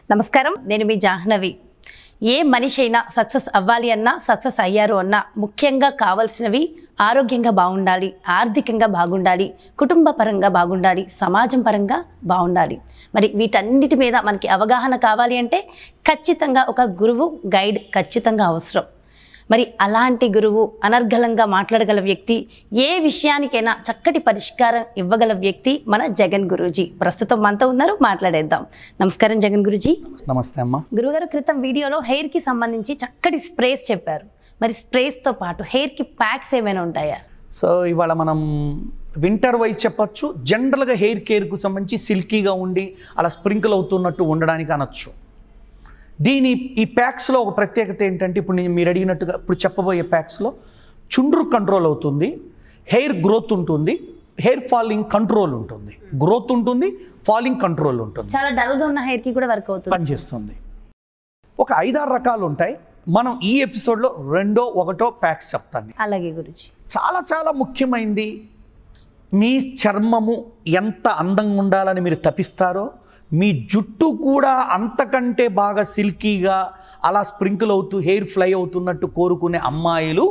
నమస్కారం, నేను మీ జాహ్నవి. ఏ మనిషి అయినా సక్సెస్ అవ్వాలి అన్నా, సక్సెస్ అయ్యారు అన్నా ముఖ్యంగా కావాల్సినవి ఆరోగ్యంగా బాగుండాలి, ఆర్థికంగా బాగుండాలి, కుటుంబ పరంగా బాగుండాలి, సమాజం పరంగా బాగుండాలి. మరి వీటన్నిటి మీద మనకి అవగాహన కావాలి అంటే ఖచ్చితంగా ఒక గురువు, గైడ్ ఖచ్చితంగా అవసరం. మరి అలాంటి గురువు, అనర్గళంగా మాట్లాడగల వ్యక్తి, ఏ విషయానికైనా చక్కటి పరిష్కారం ఇవ్వగల వ్యక్తి మన జగన్ గురూజీ. ప్రస్తుతం మనతో ఉన్నారు, మాట్లాడేద్దాం. నమస్కారం జగన్ గురూజీ. నమస్తే అమ్మ. గురుగారు, క్రితం వీడియోలో హెయిర్కి సంబంధించి చక్కటి స్ప్రేస్ చెప్పారు. మరి స్ప్రేస్తో పాటు హెయిర్కి ప్యాక్స్ ఏమైనా ఉంటాయా? సో ఇవాళ మనం వింటర్ వైజ్ చెప్పచ్చు. జనరల్గా హెయిర్ కేర్కు సంబంధించి సిల్కీగా ఉండి అలా స్ప్రింకిల్ అవుతున్నట్టు ఉండడానికి అనొచ్చు. ఈ ప్యాక్స్లో ఒక ప్రత్యేకత ఏంటంటే, ఇప్పుడు మీరు అడిగినట్టుగా ఇప్పుడు చెప్పబోయే ప్యాక్స్లో చుండ్రు కంట్రోల్ అవుతుంది, హెయిర్ గ్రోత్ ఉంటుంది, హెయిర్ ఫాలింగ్ కంట్రోల్ ఉంటుంది, గ్రోత్ ఉంటుంది, ఫాలింగ్ కంట్రోల్ ఉంటుంది. చాలా డల్గా ఉన్న హెయిర్కి కూడా వర్క్ అవుతుంది, పనిచేస్తుంది. ఒక 5-6 రకాలు ఉంటాయి. మనం ఈ ఎపిసోడ్లో 2-1 ప్యాక్స్ చెప్తాను. అలాగే గురూజీ. చాలా చాలా ముఖ్యమైనది, మీ చర్మము ఎంత అందంగా ఉండాలని మీరు తపిస్తారో, మీ జుట్టు కూడా అంతకంటే బాగా సిల్కీగా అలా స్ప్రింకిల్ అవుతూ హెయిర్ ఫ్లై అవుతున్నట్టు కోరుకునే అమ్మాయిలు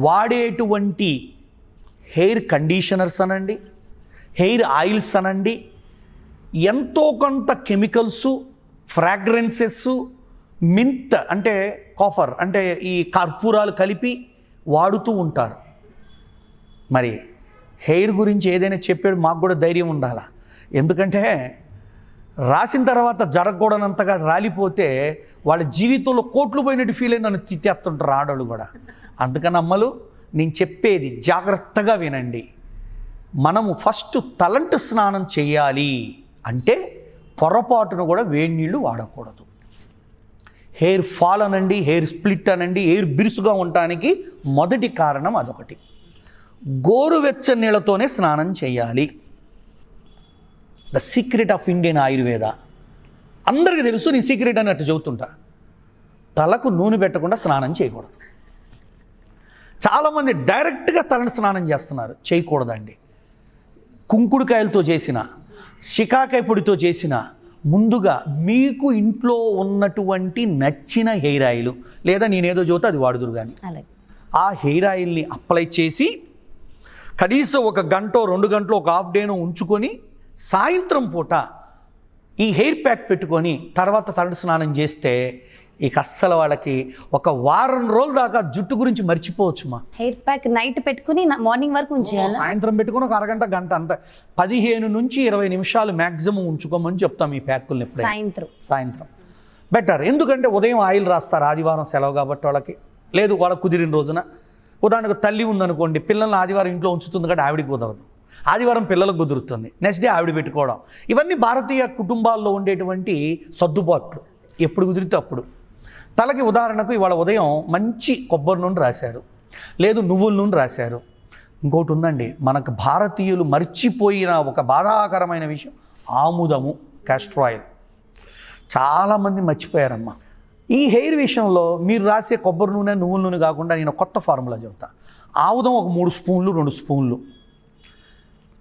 వాడేటువంటి హెయిర్ కండిషనర్స్ అనండి, హెయిర్ ఆయిల్స్ అనండి, ఎంతో కొంత కెమికల్సు, ఫ్రాగ్రెన్సెస్, మింత్ అంటే కాఫర్ అంటే ఈ కర్పూరాలు కలిపి వాడుతూ ఉంటారు. మరి హెయిర్ గురించి ఏదైనా చెప్పాడు మాకు కూడా ధైర్యం ఉండాలా. ఎందుకంటే రాసిన తర్వాత జరగకూడనంతగా రాలిపోతే వాళ్ళ జీవితంలో కోట్లు పోయినట్టు ఫీల్ అయి నన్ను తిట్టేస్తుంటారు ఆడవాళ్ళు కూడా. అందుకని అమ్మలు, నేను చెప్పేది జాగ్రత్తగా వినండి. మనము ఫస్ట్ తలంటు స్నానం చేయాలి అంటే పొరపాటును కూడా వేడి నీళ్ళు వాడకూడదు. హెయిర్ ఫాల్ అనండి, హెయిర్ స్ప్లిట్ అనండి, హెయిర్ బిరుసుగా ఉండటానికి మొదటి కారణం అదొకటి. గోరువెచ్చని నీళ్ళతోనే స్నానం చేయాలి. The secret of Indian Ayurveda అందరికీ తెలుసు, నేను సీక్రెట్ అని అట్టు చెబుతుంటా. తలకు నూనె పెట్టకుండా స్నానం చేయకూడదు. చాలామంది డైరెక్ట్గా తలని స్నానం చేస్తున్నారు, చేయకూడదండి. కుంకుడుకాయలతో చేసిన, శికాకాయ పొడితో చేసిన, ముందుగా మీకు ఇంట్లో ఉన్నటువంటి నచ్చిన హెయిర్ ఆయిల్ లేదా నేనేదో చెబుతా అది వాడుదురు కానీ ఆ హెయిర్ ఆయిల్ని అప్లై చేసి కనీసం 1 గంట 2 గంటలు ఒక హాఫ్ డేను ఉంచుకొని సాయంత్రం పూట ఈ హెయిర్ ప్యాక్ పెట్టుకొని తర్వాత తలంటు స్నానం చేస్తే ఇక అస్సలు వాళ్ళకి ఒక వారం రోజుల దాకా జుట్టు గురించి మర్చిపోవచ్చు. మా హెయిర్ ప్యాక్ నైట్ పెట్టుకుని మార్నింగ్ వరకు ఉంచేయాలి, సాయంత్రం పెట్టుకుని ఒక అరగంట గంట అంత 15 నుంచి 20 నిమిషాలు మ్యాక్సిమం ఉంచుకోమని చెప్తాం ఈ ప్యాకుల్ని. ఎప్పుడైనా సాయంత్రం బెటర్. ఎందుకంటే ఉదయం ఆయిల్ రాస్తారు, ఆదివారం సెలవు కాబట్టి వాళ్ళకి, లేదు వాళ్ళకి కుదిరిన రోజున. ఉదాహరణకు తల్లి ఉందనుకోండి, పిల్లల్ని ఆదివారం ఇంట్లో ఉంచుతుంది కాబట్టి ఆవిడికి కుదరదు, ఆదివారం పిల్లలకు కుదురుతుంది, నెక్స్ట్ డే ఆవిడ పెట్టుకోవడం. ఇవన్నీ భారతీయ కుటుంబాల్లో ఉండేటువంటి సర్దుబాట్లు, ఎప్పుడు కుదిరితే అప్పుడు. తలకి ఉదాహరణకు ఇవాళ ఉదయం మంచి కొబ్బరి నూనె రాశారు, లేదు నువ్వుల నూనె రాశారు. ఇంకోటి ఉందండి, మనకు భారతీయులు మర్చిపోయిన ఒక బాధాకరమైన విషయం, ఆముదము, క్యాస్టర్ ఆయిల్. చాలామంది మర్చిపోయారమ్మా. ఈ హెయిర్ విషయంలో మీరు రాసే కొబ్బరి నూనె, నువ్వుల నూనె కాకుండా నేను కొత్త ఫార్ములా చెబుతా. ఆముదం ఒక 3 స్పూన్లు 2 స్పూన్లు,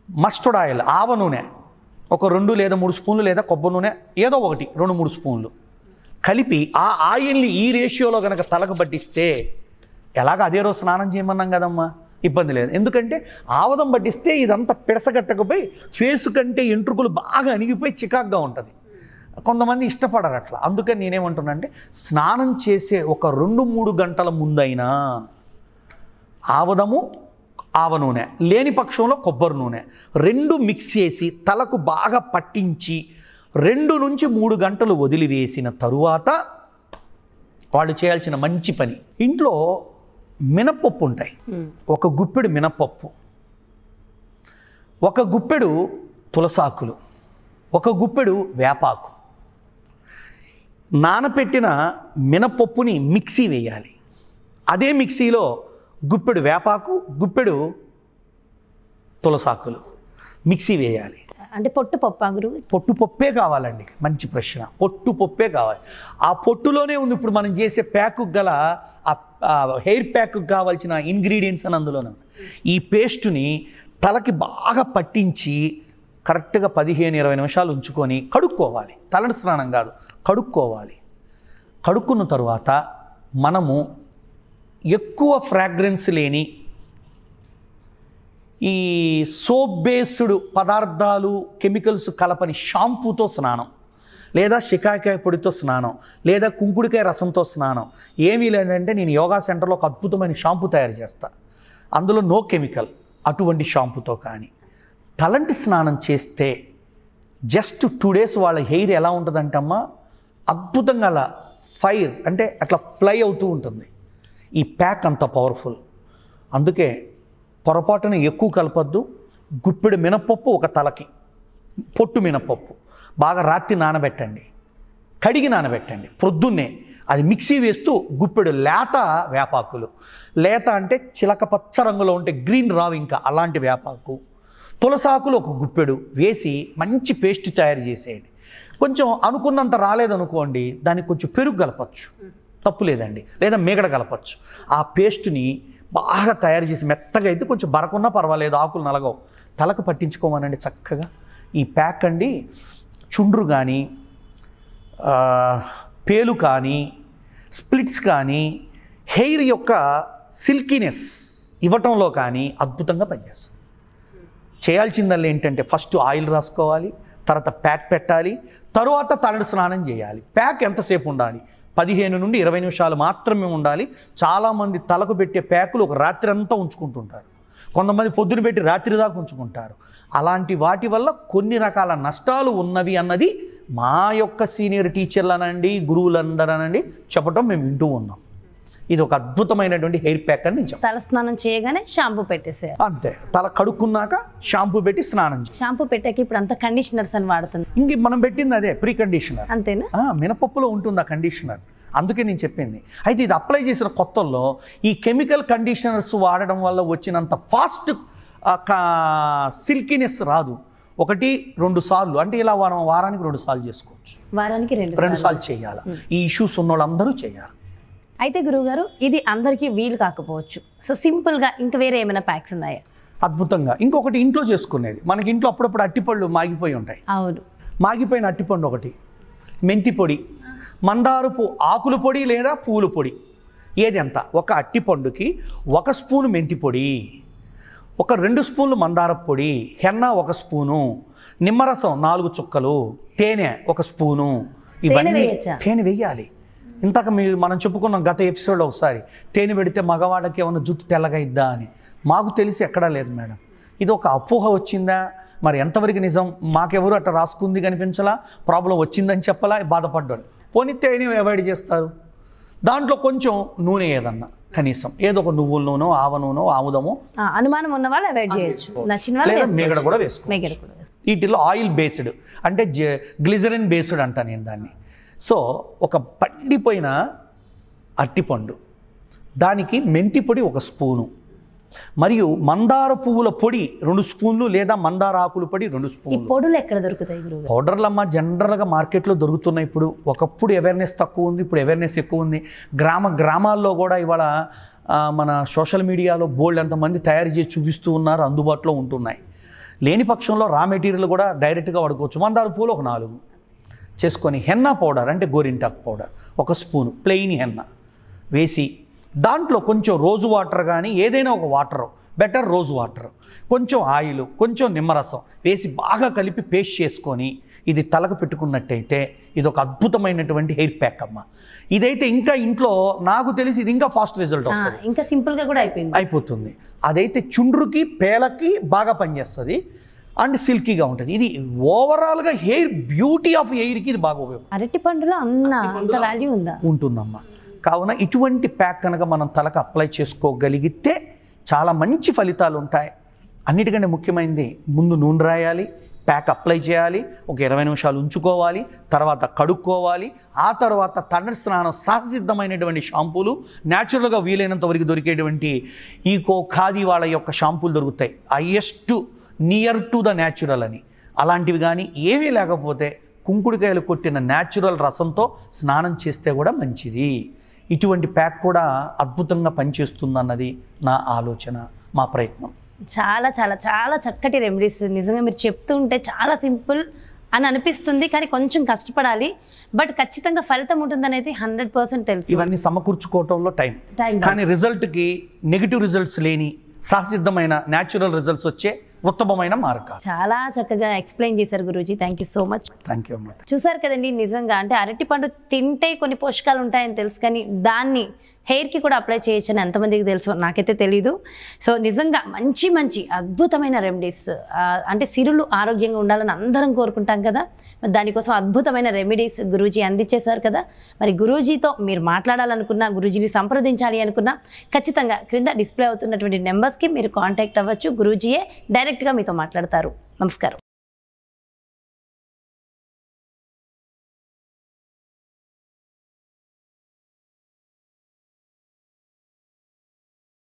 మస్టర్డ్ ఆయిల్ ఆవ నూనె ఒక 2 లేదా 3 స్పూన్లు, లేదా కొబ్బరి నూనె ఏదో ఒకటి 2-3 స్పూన్లు కలిపి ఆ ఆయిల్ని ఈ రేషియోలో కనుక తలకు పట్టిస్తే, ఎలాగ అదే రోజు స్నానం చేయమన్నాం కదమ్మా, ఇబ్బంది లేదు. ఎందుకంటే ఆవదం పట్టిస్తే ఇదంతా పిడసగట్టకపోయి ఫేసు కంటే ఎంట్రుకలు బాగా అణిగిపోయి చికాగ్గా ఉంటుంది. కొంతమంది ఇష్టపడరు అట్లా. అందుకని నేనేమంటున్నా అంటే, స్నానం చేసే ఒక 2-3 గంటల ముందైనా ఆవదము, ఆవ నూనె, లేని పక్షంలో కొబ్బరి నూనె 2 మిక్స్ చేసి తలకు బాగా పట్టించి 2 నుంచి 3 గంటలు వదిలివేసిన తరువాత వాళ్ళు చేయాల్సిన మంచి పని, ఇంట్లో మినప్పప్పు ఉంటాయి, ఒక గుప్పెడు మినప్పప్పు, ఒక గుప్పెడు తులసాకులు, ఒక గుప్పెడు వేపాకు, నానపెట్టిన మినప్పప్పుని మిక్సీ వేయాలి. అదే మిక్సీలో గుప్పెడు వేపాకు, గుప్పెడు తులసాకులు మిక్సీ వేయాలి. అంటే పొట్టు పప్పా గురువు? పొట్టు పప్పే కావాలండి. మంచి ప్రశ్న. పొట్టు పప్పే కావాలి. ఆ పొట్టులోనే ఉంది ఇప్పుడు మనం చేసే ప్యాకు గల ఆ హెయిర్ ప్యాకు కావాల్సిన ఇంగ్రీడియంట్స్ అని అందులోనే. ఈ పేస్టుని తలకి బాగా పట్టించి కరెక్ట్గా 15-20 నిమిషాలు ఉంచుకొని కడుక్కోవాలి. తలంటి స్నానం కాదు, కడుక్కోవాలి. కడుక్కున్న తరువాత మనము ఎక్కువ ఫ్రాగ్రెన్స్ లేని ఈ సోప్ బేస్డ్ పదార్థాలు, కెమికల్స్ కలపని షాంపూతో స్నానం, లేదా షికాకాయ పొడితో స్నానం, లేదా కుంకుడికాయ రసంతో స్నానం. ఏమీ లేదంటే నేను యోగా సెంటర్లో ఒక అద్భుతమైన షాంపూ తయారు చేస్తా, అందులో నో కెమికల్. అటువంటి షాంపూతో కానీ తలంటి స్నానం చేస్తే జస్ట్ 2 days వాళ్ళ హెయిర్ ఎలా ఉంటుందంటమ్మా, అద్భుతంగా అలా ఫైర్ అంటే అట్లా ఫ్లై అవుతూ ఉంటుంది. ఈ ప్యాక్ అంత పవర్ఫుల్. అందుకే పొరపాటున ఎక్కువ కలపద్దు. గుప్పెడు మినపప్పు ఒక తలకి, పొట్టు మినపప్పు బాగా రాత్రి నానబెట్టండి, కడిగి నానబెట్టండి. ప్రొద్దున్నే అది మిక్సీ వేస్తూ గుప్పెడు లేత వేపాకులు, లేత అంటే చిలక పచ్చ రంగులో ఉంటే గ్రీన్ రావు ఇంకా అలాంటి వేపాకు, తులసాకులు ఒక గుప్పెడు వేసి మంచి పేస్ట్ తయారు చేసేయండి. కొంచెం అనుకున్నంత రాలేదనుకోండి, దానికి కొంచెం పెరుగు కలపచ్చు, తప్పు లేదండి, లేదా మీగడ కలపచ్చు. ఆ పేస్ట్ని బాగా తయారు చేసి మెత్తగా అయితే కొంచెం బరకున్నా పర్వాలేదు, ఆకులు నలగవు, తలకు పట్టించుకోమనండి చక్కగా. ఈ ప్యాక్ అండి చుండ్రు కానీ, పేలు కానీ, స్ప్లిట్స్ కానీ, హెయిర్ యొక్క సిల్కీనెస్ ఇవ్వటంలో కానీ అద్భుతంగా పనిచేస్తుంది. చేయాల్సిందల్లా ఏంటంటే ఫస్ట్ ఆయిల్ రాసుకోవాలి, తర్వాత ప్యాక్ పెట్టాలి, తరువాత తలడి స్నానం చేయాలి. ప్యాక్ ఎంతసేపు ఉండాలి? 15 నుండి 20 నిమిషాలు మాత్రమే ఉండాలి. చాలామంది తలకు పెట్టే ప్యాకులు ఒక రాత్రి అంతా ఉంచుకుంటుంటారు, కొంతమంది పొద్దున పెట్టి రాత్రి దాకా ఉంచుకుంటారు. అలాంటి వాటి వల్ల కొన్ని రకాల నష్టాలు ఉన్నవి అన్నది మా యొక్క సీనియర్ టీచర్లనండి, గురువులందరనండి చెప్పడం మేము వింటూ ఉన్నాం. ఇది ఒక అద్భుతమైనటువంటి హెయిర్ ప్యాక్ అని నేను చెప్తాను. తల స్నానం చేయగానే షాంపూ పెట్టేసేయాలి అంతే. తల కడుక్కున్నాక షాంపూ పెట్టి స్నానం చేయాలి. షాంపూ పెట్టాక ఇప్పుడు అంతా కండిషనర్స్ అని వాడుతుంది. ఇంక మనం పెట్టింది అదే ప్రీ కండిషనర్. అంతేనా? మినపప్పులో ఉంటుంది ఆ కండిషనర్, అందుకే నేను చెప్పింది. అయితే ఇది అప్లై చేసిన కొత్తల్లో ఈ కెమికల్ కండిషనర్స్ వాడడం వల్ల వచ్చినంత ఫాస్ట్ సిల్కీనెస్ రాదు. 1-2 సార్లు అంటే ఇలా వారానికి 2 సార్లు చేసుకోవచ్చు, వారానికి 2 సార్లు చేయాలి. ఈ ఇష్యూస్ ఉన్న వాళ్ళందరూ చేయాలి. అయితే గురువుగారు, ఇది అందరికీ వీలు కాకపోవచ్చు, సో సింపుల్గా ఇంకా వేరే ఏమైనా ప్యాక్స్ ఉన్నాయా? అద్భుతంగా ఇంకొకటి ఇంట్లో చేసుకునేది. మనకి ఇంట్లో అప్పుడప్పుడు అట్టిపళ్ళు మాగిపోయి ఉంటాయి. అవును. మాగిపోయిన అట్టిపండు ఒకటి, మెంతి పొడి, మందారపు ఆకుల పొడి లేదా పూల పొడి, ఏది ఎంత, ఒక అట్టిపండుకి 1 స్పూను మెంతి పొడి, ఒక 2 స్పూన్లు మందారపు పొడి, హెన్నా 1 స్పూను, నిమ్మరసం 4 చుక్కలు, తేనె 1 స్పూను. ఇవన్నీ తేనె వేయాలి. ఇంతక మనం చెప్పుకున్నాం గత ఎపిసోడ్లో ఒకసారి, తేనె పెడితే మగవాళ్ళకి ఏమన్నా జుట్టు తెల్లగా ఇద్దా అని. మాకు తెలిసి ఎక్కడా లేదు మేడం. ఇది ఒక అపోహ వచ్చిందా, మరి ఎంతవరకు నిజం, మాకెవరు అట్లా రాసుకుంది కనిపించలా, ప్రాబ్లం వచ్చిందని చెప్పలా, బాధపడ్డాడు. పోనీ తేనె అవాయిడ్ చేస్తారు, దాంట్లో కొంచెం నూనె ఏదన్నా కనీసం ఏదో ఒక నువ్వుల నూనె, ఆవ నూనె, ఆముదము, అనుమానం ఉన్న వాళ్ళు అవాయిడ్ చేయొచ్చు, నచ్చిన వాళ్ళు మేగడ కూడా వేసుకోవచ్చు. వీటిల్లో ఆయిల్ బేస్డ్ అంటే గ్లిజరిన్ బేస్డ్ అంటా నేను దాన్ని. సో ఒక పండిపోయిన అట్టిపండు, దానికి మెంతి పొడి 1 స్పూను, మరియు మందార పువ్వుల పొడి 2 స్పూన్లు, లేదా మందార ఆకుల పొడి 2 స్పూన్లు. పొడులు ఎక్కడ దొరుకుతాయి గురువు? పౌడర్లమ్మ జనరల్గా మార్కెట్లో దొరుకుతున్నాయి. ఇప్పుడు ఒకప్పుడు అవేర్నెస్ తక్కువ ఉంది, ఇప్పుడు అవేర్నెస్ ఎక్కువ ఉంది. గ్రామాల్లో కూడా ఇవాళ మన సోషల్ మీడియాలో బోల్డ్ ఎంతమంది తయారు చేసి చూపిస్తూ ఉన్నారు, అందుబాటులో ఉంటున్నాయి. లేని పక్షంలో రా మెటీరియల్ కూడా డైరెక్ట్గా వాడుకోవచ్చు. మందార పూలు 4 చేసుకొని, హెన్నా పౌడర్ అంటే గోరింటాకు పౌడర్ 1 స్పూను, ప్లెయిన్ హెన్నా వేసి, దాంట్లో కొంచెం రోజు వాటర్ కానీ ఏదైనా ఒక వాటర్, బెటర్ రోజు వాటర్, కొంచెం ఆయిల్, కొంచెం నిమ్మరసం వేసి బాగా కలిపి పేస్ట్ చేసుకొని ఇది తలకు పెట్టుకున్నట్టయితే ఇది ఒక అద్భుతమైనటువంటి హెయిర్ ప్యాక్ అమ్మ. ఇదైతే ఇంకా ఇంట్లో నాకు తెలిసి ఇది ఇంకా ఫాస్ట్ రిజల్ట్ వస్తుంది, ఇంకా సింపుల్గా కూడా అయిపోతుంది. అదైతే చుండ్రుకి, పేలకి బాగా పనిచేస్తుంది అండ్ సిల్కీగా ఉంటుంది. ఇది ఓవరాల్గా హెయిర్ బ్యూటీ ఆఫ్ హెయిర్కి ఇది బాగా ఉపయోగం. అరటి పండులో అంత వాల్యూ ఉందా? ఉంటుందమ్మా. కావున ఇటువంటి ప్యాక్ కనుక మనం తలకు అప్లై చేసుకోగలిగితే చాలా మంచి ఫలితాలు ఉంటాయి. అన్నిటికంటే ముఖ్యమైనది ముందు నూనె రాయాలి, ప్యాక్ అప్లై చేయాలి, ఒక 20 నిమిషాలు ఉంచుకోవాలి, తర్వాత కడుక్కోవాలి. ఆ తర్వాత తడి స్నానం, సహసిద్ధమైనటువంటి షాంపూలు, న్యాచురల్గా వీలైనంత వరకు దొరికేటువంటి ఈకో, ఖాదీ వాళ్ళ యొక్క షాంపూలు దొరుకుతాయి, highest near to the natural అని. అలాంటివి కానీ ఏమీ లేకపోతే కుంకుడుకాయలు కొట్టిన న్యాచురల్ రసంతో స్నానం చేస్తే కూడా మంచిది. ఇటువంటి ప్యాక్ కూడా అద్భుతంగా పనిచేస్తుందన్నది నా ఆలోచన, మా ప్రయత్నం. చాలా చాలా చాలా చక్కటి రెమెడీస్, నిజంగా మీరు చెప్తూ ఉంటే చాలా సింపుల్ అని అనిపిస్తుంది, కానీ కొంచెం కష్టపడాలి. బట్ ఖచ్చితంగా ఫలితం ఉంటుందనేది 100% తెలుసు. ఇవన్నీ సమకూర్చుకోవటంలో టైం, టైం కానీ రిజల్ట్కి నెగిటివ్ రిజల్ట్స్ లేని సహసిద్ధమైన న్యాచురల్ రిజల్ట్స్ వచ్చే ఉత్తమమైన మార్గాలు. చాలా చక్కగా ఎక్స్ప్లెయిన్ చేశారు Guruji. Thank you so much. Thank you అమ్మ. చూసారు కదండి, నిజంగా అంటే అరటిపండు తింటే కొన్ని పోషకాలు ఉంటాయని తెలుసు, కానీ దాన్ని హెయిర్కి కూడా అప్లై చేయొచ్చని ఎంతమందికి తెలుసు, నాకైతే తెలీదు. సో నిజంగా మంచి మంచి అద్భుతమైన రెమెడీస్, అంటే సిరులు ఆరోగ్యంగా ఉండాలని అందరం కోరుకుంటాం కదా, మరి దానికోసం అద్భుతమైన రెమెడీస్ గురూజీ అందించేశారు కదా. మరి గురూజీతో మీరు మాట్లాడాలనుకున్నా, గురూజీని సంప్రదించాలి అనుకున్నా ఖచ్చితంగా క్రింద డిస్ప్లే అవుతున్నటువంటి నెంబర్స్కి మీరు కాంటాక్ట్ అవ్వచ్చు. గురూజీయే డైరెక్ట్గా మీతో మాట్లాడతారు. నమస్కారం.